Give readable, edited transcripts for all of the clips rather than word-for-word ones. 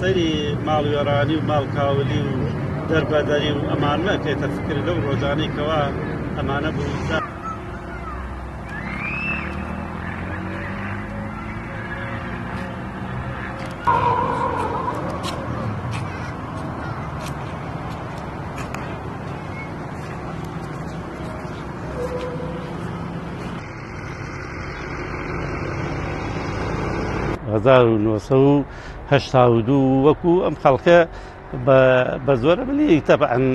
سەیری ماڵ وێرانی و ماڵ کاولی و دەربەدەری و ئەمانمە کەیتە فکر لەو ڕۆژانەی کەوا ئەمانە بوو. هزار و نۆسە و هەشتا و دوو وەکو ئەم خەڵکە بە زۆرە بلی تەبعەن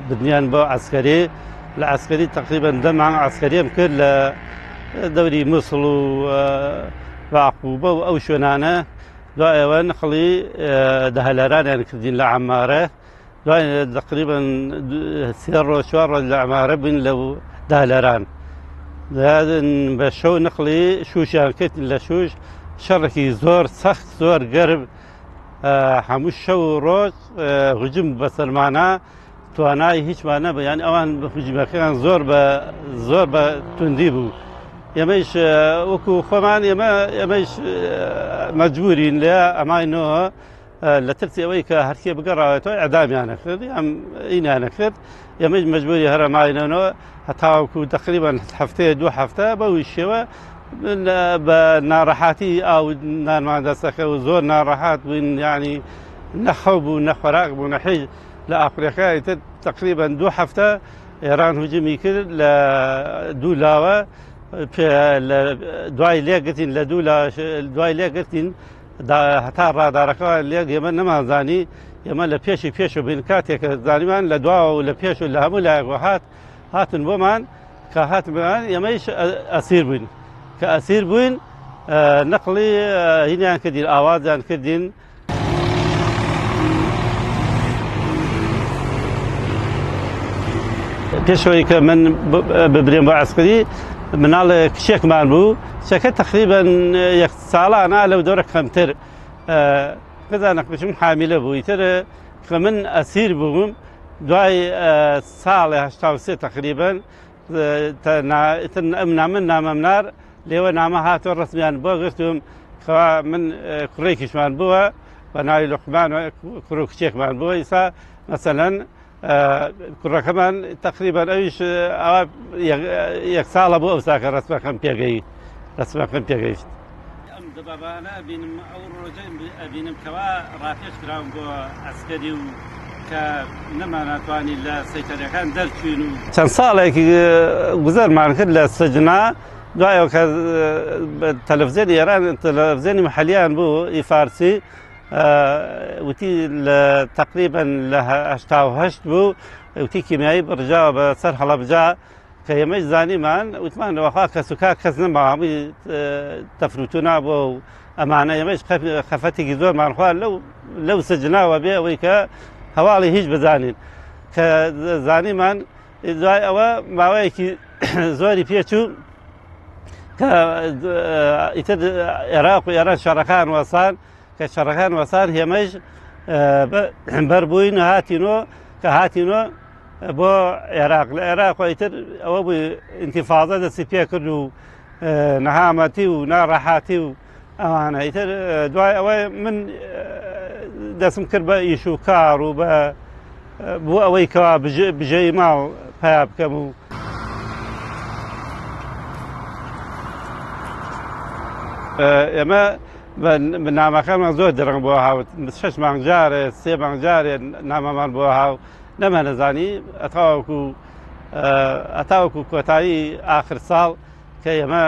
بنیان بۆ عەسکەرێ لە عەسکەری تەقریبەن 10 مانگ عەسکەریم کرد لە دەوری مووسڵ و باعقوبە و ئەو شوێنانە. دوای ئەوە نەخڵی دەهەلەرانیان کردین لە عەمارە، دوای تقریبەن 3 ڕۆژ 4 ڕۆژ لە عەمارە بووین لەو داهەلەران. بە شەو نەخڵی شووشیان کردین لە شووش، شەڕێکی زۆر سەخت زۆر گەرم هەموو شەو و ڕۆژ هجوم بەسەرمانە توانای هیچمان نەبوو، یان ئەوان هجومەکەیان زۆر بە توندی بوو. ئێمەش وەکو خۆمان ئێمەش مەجبورین لێ ئەماینەوە لە ترسی ئەوەی کە هەرکێ بگەڕاوێتەوە ئەعدامیانە کرد یان ئینانە کرد. ئێمەش مەجبوری هەر ئەماینەوە هەتاوەکو تقریبەن هەفتەیە 2 هەفتە بەوی شێوە بە ناڕەحاتی ئاو نانمان دەستەکە و زۆر ناڕەحات بووین، یعنی نەخەو بوو نەخۆراک بوو نەحیج. لە ئاخرەکەی تر تقریبەن 2 هەفتە ئێران هجومی کرد لە دوو لاوە، دوای لێگرتین لە دوای لێگرتین هەتا ڕادارەکەەوە لێک ئێمە نەمانزانی، ئێمە لە پێشەوە بین کاتێکە زانیمان لە دواوە و لە پێش و لە هەموو لایەکەوە هاتن بۆمان کە هاتمان ئێمەش ئەسیر بووین. کە ئەسیر بووین نەقڵی هینیان کردین ئاوازیان کردین. پێشەوەی کە من ببرێم بە عەسکەری مناڵ کچێکمان بوو، کچەکە تقریبەن 1 ساڵانە لەو دەورە کەمتر بزانە بچم حامیلە بوو. ئیتر کە من ئەسیر بووم دوای ساڵی 83 تقریبەن من نامەمنار لێوە نامە هاتۆ ڕسمیان بۆ گرتوم کەوا من کوڕێکیشمان بووە بە ناوی لوقمان کوڕ و کچێکمان بووە. ئیسا مەسەلەن کوڕەکەمان تقریبەن ئەویش ئەوە 1 ساڵە بوو ئەو ساکە ڕسمەکەم پێگەیشت. ئەم دەبابانە ئەبینم ئەو ڕۆژە ئەبینم کەوا ڕاکێش کراون بۆ عەسکەری و کە نەماناتوانی لە سەیتەرەکان دەرچوین و چەند ساڵێکی گوزەرمان کرد لە سەجنا. دوایەوە کە تەلەڤیزیۆنی ئێران تەلەڤیزیۆنی محەلیان بوو ئیفارسی وتی لە تقریبەن لە 88 بوو وتی کیمیایی بڕژاوە بەسەر هەڵەبجا کە ئێمەش زانیمان وتمان وەخوا کەسوکا کەس نەما هەمووی تەفروتو نابووە و ئەمانە ئێمەش خەفەتێکی زۆرمان خوارد لەو سەجناوە بێ ئەوەی کە هەواڵی هیچ بزانین کە زانیمان. دوای ئەوە ماوەیەکی زۆری پێچوو کە ئیتر عێراق و ئێران شەڕەکان وەسان کە شەڕەکان وەسان هێمەش بەربووین هاتینۆ کە هاتینۆ بۆ عێراق. لە عێراقەوە ئیتر ئەوە بووی ئینتیفاضە دەستی پێ کرد و نەهامەتی و ناڕەحاتی و ئەوانە. ئیتر دوای ئەوەی من دەستم کرد بە ئیش و کار و بۆ ئەوەی کەوا بژەی ماڵ پیا بکەم و ئێمە نامەکەمان زۆر درەنگ بۆ هاوت 6 مانگ جارێ 3 مانگ جارێ نامەمان بۆ هاو نەمانەزانی ئەتاوەکو کۆتایی ئاخر ساڵ کە ئێمە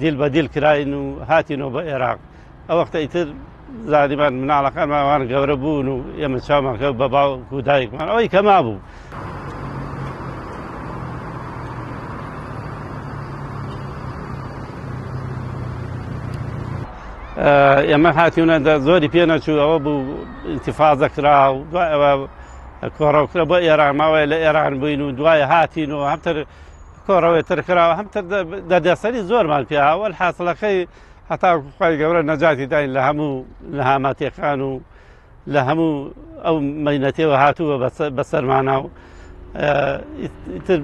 دیل بە دیل کراین و هاتینەوە بە عێراق. ئەو وەختە ئیتر زانیمان مناڵەکانمان گەورە بوون و ئێمە چاومانکە بە باوک و دایکمان ئەوەی کەما بوو. ئێمە هاتیونە زۆری پێ نەچوو ئەوە بوو ئینتیفاضە کرا و دوای ئەوە کۆڕەوکرا بۆ ئێران ماوەیە لە ئێران بووین و دوای هاتینەوە هەمتر کۆڕەوەی تر کراوە هەمتر دەردەسەری زۆرمان پێهاوە حاصلەکەی هەتا خوای گەورە نەجاتی داین لە هەموو نەهامەتیەکان و لە هەموو ئەو مەینەتێوە هاتووە بەسەرمانە و ئیتر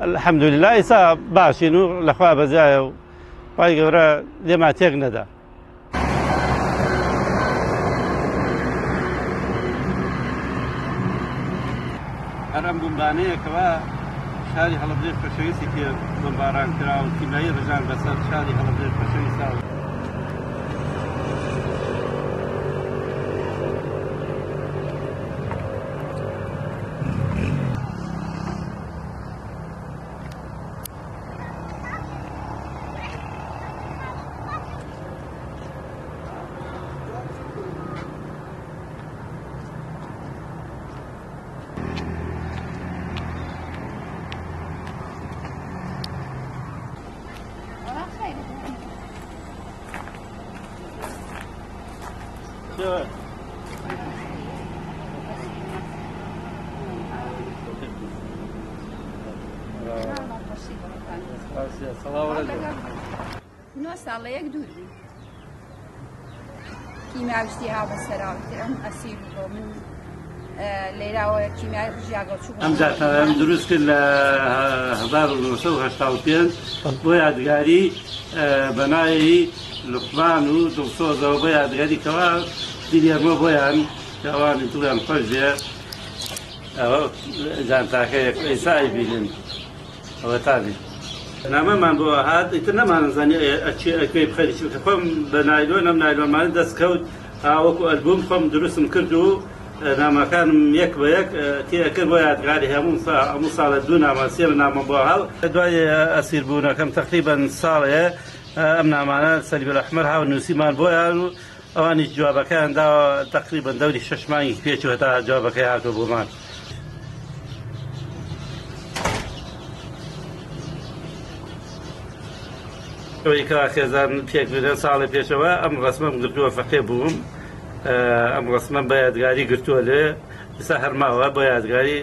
الحەمدولله ئێستا باشین و لەخوا بەجایە و خوای گەورە لێمان تێک نەدا. هەرم بمبانەیەکەوە شاری هەڵەبجێ خۆشەویستی پێ بمباران کرا و تیمایی ڕژان بەسەر شاری هەڵەبجێ خۆشەویستا. ساڵەیەک دوور بوو کیمیاویستی ها بەسەراوتر ئەم ئەسیر بۆ من لێراوە کیمیای ڕژیاگە چوو ئەم جاتەوەم دروست کرد لە 1985 بۆ یادگاری بەناوی لوقمان و دڵسۆزەوە بۆ یادگاری کەوا دیلێمە بۆیان کە ئەوانی دڵیان خۆش بێ ئەوە جانتاکەیەک ئێسای بینن ئەوە تابی نامەمان بۆ هات ئیتر نەمانەزانی ئەکوێ بخەریکی بکە خۆم بە نایلۆن ئەم نایلۆنمانە دەستکەوت وەکو ئەلبوم خۆم دروستم کرد و نامەکانم یەک بە یەک تێکرد بۆ یادگاری هەموو ساڵە دوو نامە سێ نامە بۆ هەڵ دوای ئەسیربوونەکەم تەقریبەن ساڵەیە ئەم نامانە سەلیب ئەحمەر هاو نووسیمان بۆیان و ئەوانی جوابەکەیان داوە تەقریبەن دەوری 6 مانگی پێچوو هەتا جوابەکەی هاتووە بۆمان. ئەوەی کەوا خێزان پێکبرێن ساڵی پێشەوە ئەم ڕسمەم گرتووە فەقێ بووم ئەم ڕسمەم بە یادگاری گرتووە لێ ئێستا هەرماوە بۆ یادگاری